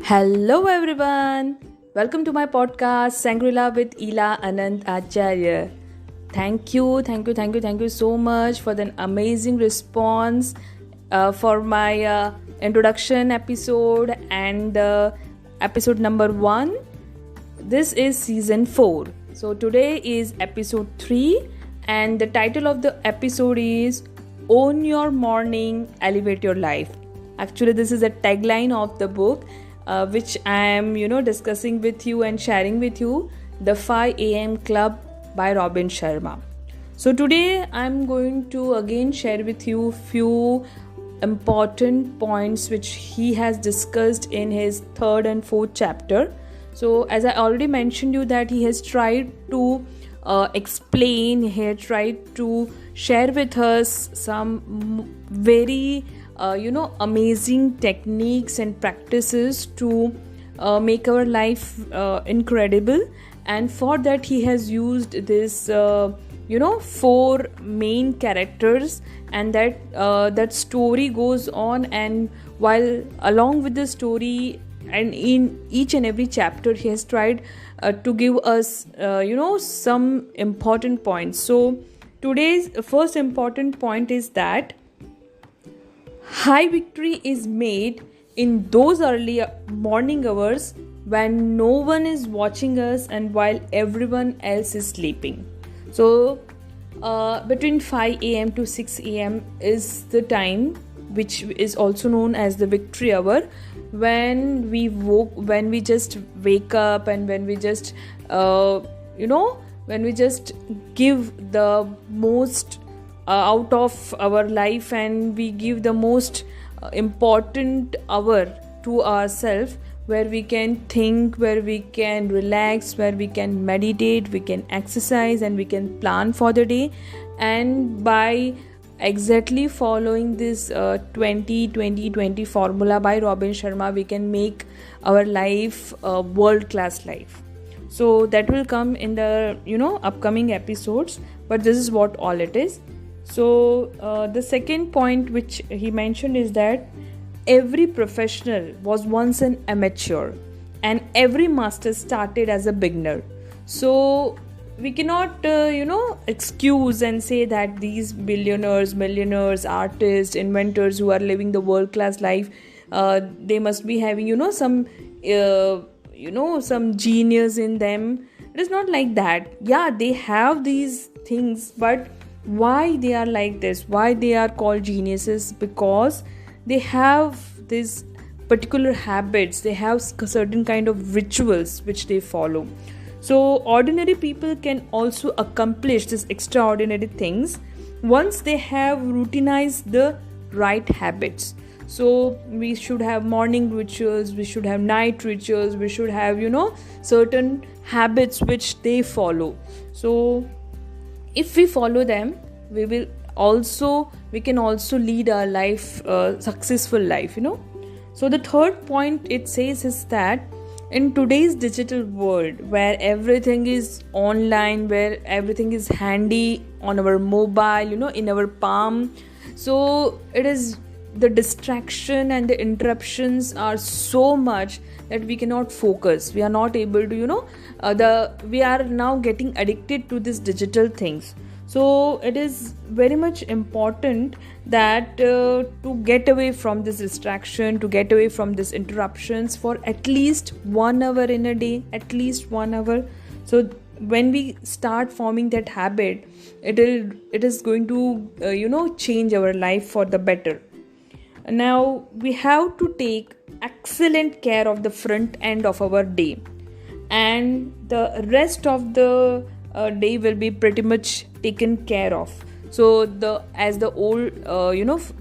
Hello everyone. Welcome to my podcast Sangrila with Ila Anand Acharya. Thank you so much for the amazing response for my introduction episode and episode number 1. This is season 4. So today is episode 3 and the title of the episode is Own Your Morning, Elevate Your Life. Actually, this is a tagline of the book which I am, discussing with you and sharing with you, the 5 a.m. Club by Robin Sharma. So today I'm going to again share with you few important points which he has discussed in his 3rd and 4th chapter. So as I already mentioned you that he has tried to explain, he had tried to share with us some very amazing techniques and practices to make our life incredible, and for that he has used this 4 main characters, and that story goes on, and while along with the story and in each and every chapter he has tried to give us some important points. So today's first important point is that high victory is made in those early morning hours when no one is watching us and while everyone else is sleeping. So between 5 a.m. to 6 a.m. is the time which is also known as the victory hour, when we just wake up and when we just give the most out of our life, and we give the most important hour to ourselves, where we can think, where we can relax, where we can meditate, we can exercise, and we can plan for the day. And by exactly following this 20-20-20 formula by Robin Sharma, we can make our life a world-class life. So that will come in the upcoming episodes, but this is what all it is. So the second point which he mentioned is that every professional was once an amateur and every master started as a beginner. So we cannot excuse and say that these billionaires, millionaires, artists, inventors who are living the world class life, they must be having some genius in them. It is not like that. Yeah, they have these things, but why they are like this, why they are called geniuses? Because they have these particular habits, they have certain kind of rituals which they follow. So ordinary people can also accomplish these extraordinary things once they have routinized the right habits. So we should have morning rituals, we should have night rituals, we should have certain habits which they follow. So if we follow them, we can also lead our life, successful life. So the third point it says is that in today's digital world, where everything is online, where everything is handy on our mobile, in our palm, so it is the distraction and the interruptions are so much that we cannot focus. We are not able to we are now getting addicted to these digital things. So it is very much important that to get away from this distraction, to get away from these interruptions for at least 1 hour in a day, at least 1 hour. So when we start forming that habit, it is going to change our life for the better. Now we have to take excellent care of the front end of our day, and the rest of the day will be pretty much taken care of. So as the old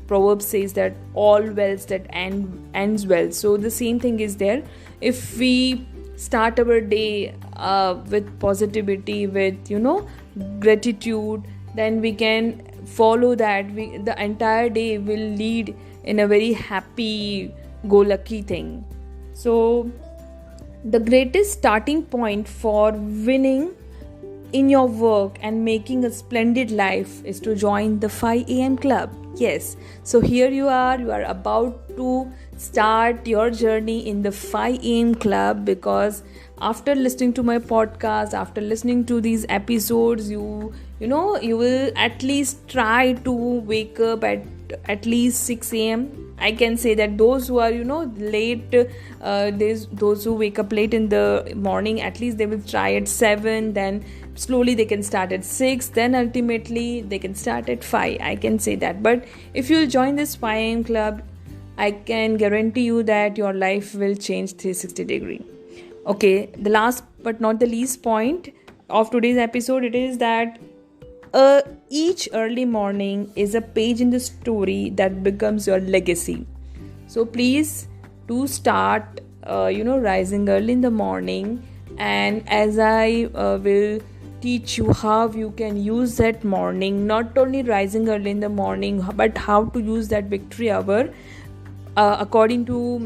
proverb says that all wells that ends well. So the same thing is there. If we start our day with positivity, with gratitude, then we can follow that. The entire day will lead in a very happy go lucky thing. So the greatest starting point for winning in your work and making a splendid life is to join the 5 a.m. club. Yes, so here you are about to start your journey in the 5 a.m. club, because after listening to my podcast, after listening to these episodes, you will at least try to wake up at least 6 a.m. I can say that those who are late, those who wake up late in the morning, at least they will try at 7, then slowly they can start at 6, then ultimately they can start at 5. I can say that. But if you join this 5 a.m. club, I can guarantee you that your life will change 360 degree. Okay, the last but not the least point of today's episode, it is that each early morning is a page in the story that becomes your legacy. So please do start rising early in the morning, and as I will teach you how you can use that morning, not only rising early in the morning, but how to use that victory hour according to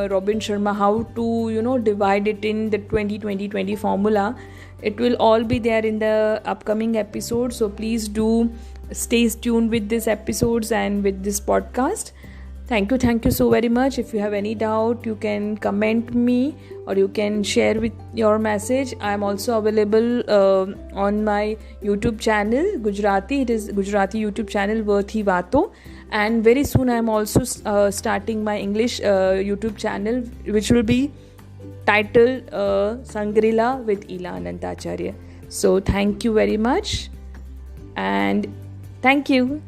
Robin Sharma, how to divide it in the 20-20-20 formula. It will all be there in the upcoming episode, so please do stay tuned with these episodes and with this podcast. Thank you so very much. If you have any doubt, you can comment me or you can share with your message. I am also available on my YouTube channel Gujarati. It is Gujarati YouTube channel Worthy Vato, and very soon I am also starting my English YouTube channel, which will be titled Sangrila with Ila Anantacharya. So thank you very much, and thank you.